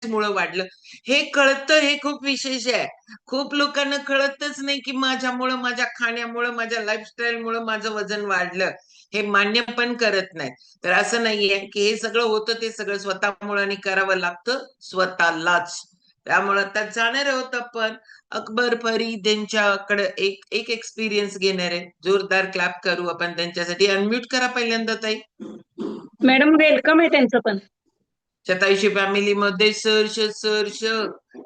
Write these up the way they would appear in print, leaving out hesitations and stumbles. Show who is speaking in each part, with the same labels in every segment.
Speaker 1: मुळे वाढलं. हे कळतं, हे खूप विशेष आहे. खूप लोकांना कळतच नाही की माझ्यामुळं, माझ्या खाण्यामुळं, माझ्या लाईफस्टाईलमुळं माझं वजन वाढलं. हे मान्य पण करत नाही. तर असं नाहीये की हे सगळं होतं ते सगळं स्वतःमुळे आणि करावं लागतं स्वतःलाच. त्यामुळं आता जाणार आहोत आपण अकबर फरीद यांच्याकडे एक एक एक्सपिरियन्स घेणार आहे. जोरदार क्लॅप करू आपण त्यांच्यासाठी. अनम्यूट करा पहिल्यांदा ताई.
Speaker 2: मॅडम वेलकम आहे त्यांचं पण.
Speaker 1: शतायुषी फॅमिली मध्ये सहर्ष सहर्ष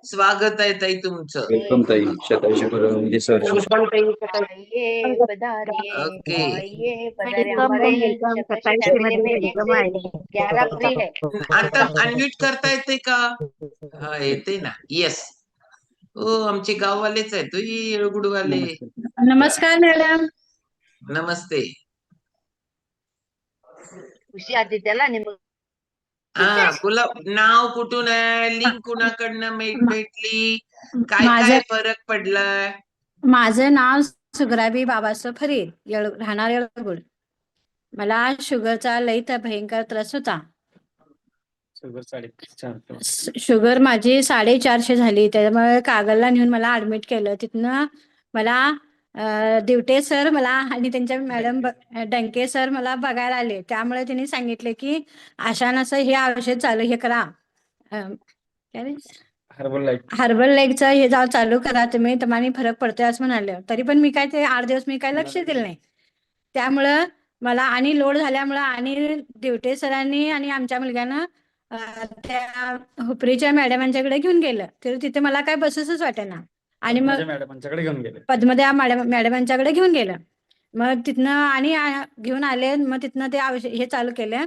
Speaker 1: स्वागत आहे ताई तुमचं.
Speaker 3: वेलकम ताई, शतायुषी कुटुंबामध्ये सहर्ष.
Speaker 4: आइए पधारिए
Speaker 1: ओके.
Speaker 4: आइए पधारिए
Speaker 2: वेलकम
Speaker 4: हमारे
Speaker 2: वेलकम
Speaker 4: शतायुषी फैमिली में 1 से 11 फ्री है।
Speaker 1: आता अनम्यूट करता येते का? हा येते ना. येस. हो आमचे गाववालेच आहेत येळगुडवाले.
Speaker 2: नमस्कार मॅडम.
Speaker 1: नमस्ते.
Speaker 4: खुशी आती त्याला आणि मग
Speaker 1: हा बोला. नाव कुठून आहे? लिंक कुणाकडनं भेटली? काय
Speaker 2: माझं
Speaker 1: काय फरक पडलाय?
Speaker 2: माझं नाव सुग्राबी बाबासाहेब फरीद, राहणार येळगुड. मला शुगरचा लई भयंकर त्रास होता. शुगर माझी 450 झाली. त्यामुळे कागलला नेऊन मला ऍडमिट केलं. तिथनं मला दिवटे सर मला आणि त्यांच्या मॅडम डंके सर मला बघायला आले. त्यामुळे त्यांनी सांगितले की अशा नसं हे औषध चालू हे करा, हर्बल लाईकचं हे जाऊ चालू करा तुम्ही, तुम्हाला फरक पडतोय असं म्हणाले. तरी पण मी काय ते 8 दिवस मी काय लक्ष दिलं नाही. त्यामुळं मला आणि लोड झाल्यामुळं आणि दिवटे सरांनी आणि आमच्या मुलग्यानं त्या हुपरीच्या मॅडमांच्याकडे घेऊन गेलं. तर तिथे मला काय बसूसच वाटेना. आणि मग
Speaker 3: मॅडमांच्याकडे घेऊन गेले.
Speaker 2: पद्मजा मॅडमांच्याकडे घेऊन गेलं. मग तिथनं आणि घेऊन आले. मग तिथनं ते हे चालू केलं.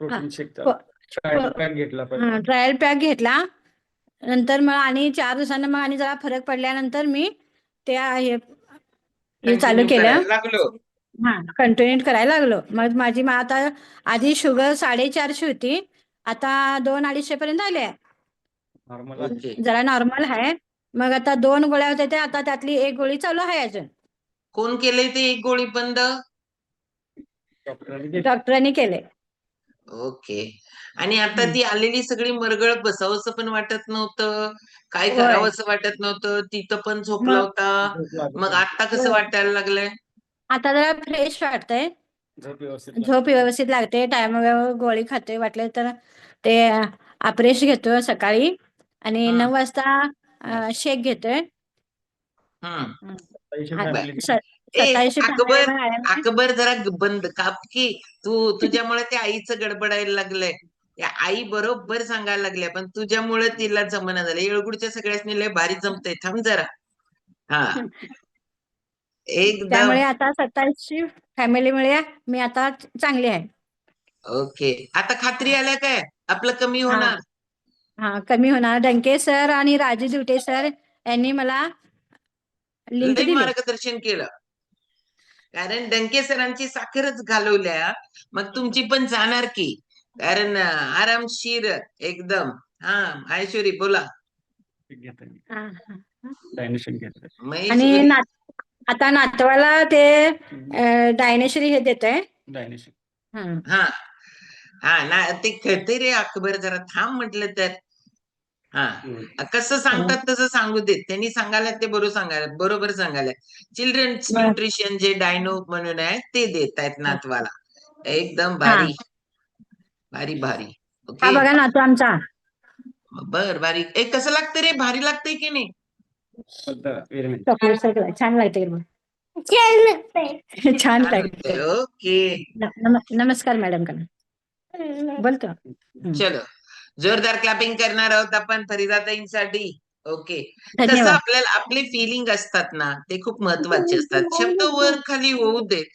Speaker 3: प्रोटीन शेक ट्रायल पॅक घेतला पहिला.
Speaker 2: ट्रायल पॅक घेतला. नंतर मग आणि 4 दिवसांना मग आणि जरा फरक पडल्यानंतर मी ते हे चालू
Speaker 1: Continue
Speaker 2: केलं.
Speaker 1: करायला लागलो.
Speaker 2: कंटिन्यू करायला लागलो. मग माझी आता आधी शुगर 450 होती, आता 200-250 पर्यंत आले.
Speaker 1: ओके.
Speaker 2: जरा नॉर्मल आहे. मग आता 2 गोळ्या होत्या त्या, आता त्यातली 1 गोळी चालू आहे अजून.
Speaker 1: कोण केलंय ते 1 गोळी बंद?
Speaker 2: डॉक्टरांनी केले.
Speaker 1: ओके. आणि आता ती आलेली सगळी मरगळ बसावंसं पण वाटत नव्हतं, काय
Speaker 2: होय.
Speaker 1: करावं असं वाटत नव्हतं. तिथं पण झोपला
Speaker 2: मग
Speaker 1: होता. मग आता कसं वाटायला लागलंय?
Speaker 2: आता जरा फ्रेश वाटतंय. झोप व्यवस्थित लागते. टायमावर गोळी खाते. वाटले तर ते अप्रेश घेतो सकाळी आणि 9 वाजता शेक घेतोय.
Speaker 1: हम्म. बर. ए
Speaker 2: 27
Speaker 1: अकबर, अकबर जरा बंद काप की. तुझ्यामुळे त्या आईचं गडबडायला लागलंय. त्या आई बरोबर सांगायला लागल्या, पण तुझ्यामुळे तिला जमना झालं. येळगुडच्या सगळ्यांनी लय भारी जमतंय. थांब जरा. हा एकदम
Speaker 2: त्यामुळे आता 27 फॅमिलीमुळे मी आता चांगली आहे.
Speaker 1: ओके. आता खात्री आल्या काय आपलं कमी
Speaker 2: हा
Speaker 1: होणार?
Speaker 2: हा कमी होणार. डंके सर आणि राजू दिवटे सर यांनी मला लिंक
Speaker 1: लय
Speaker 2: दिली.
Speaker 1: मार्गदर्शन केलं. कारण डंके सरांची साखरच घालवल्या, मग तुमची पण जाणार की. कारण आरामशीर एकदम. हा ऐश्वरी बोला.
Speaker 2: आणि
Speaker 1: महेश्वरी.
Speaker 2: आता नातवाला ते डायनेश्वरी हे देतोय.
Speaker 1: हा हा ना ते कळते रे अकबर, जरा थांब म्हटलं तर. हा कसं सांगतात तसं सांगू देत. त्यांनी सांगायला ते बरोबर सांगायला. चिल्ड्रन्स न्यूट्रिशन जे डायनो म्हणून आहे ते देत आहेत नातवाला. एकदम भारी भारी भारी.
Speaker 2: हा
Speaker 1: ओके.
Speaker 2: बघा नातू आमचा.
Speaker 1: बर भारी. कसं लागतं रे? भारी लागतंय की नाही?
Speaker 2: चॉकलेट सगळं छान लागते. छान लागते.
Speaker 1: ओके.
Speaker 2: नमस्कार मॅडम का बोलतो.
Speaker 1: चलो जोरदार क्लॅपिंग करणार आहोत आपण फरीदाताईंसाठी. ओके. कसं
Speaker 2: धन्यवाद.
Speaker 1: आपल्याला आपले फिलिंग असतात ना ते खूप महत्वाचे असतात. शब्द वर खाली होऊ देत,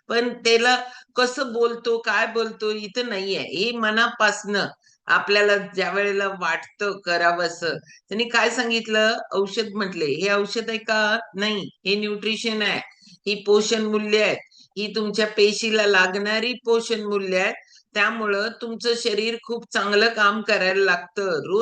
Speaker 1: पण त्याला कसं बोलतो, काय बोलतो इथं नाहीये. हे मनापासनं आपल्याला ज्या वेळेला वाटतं करावंसं. त्यांनी काय सांगितलं? औषध म्हटले. हे औषध आहे का? नाही, हे न्यूट्रिशन आहे. ही पोषण मूल्य आहे. ही तुमच्या पेशीला लागणारी पोषण मूल्य आहे. त्यामुळं तुमचं शरीर खूप चांगलं काम करायला लागतं. रोज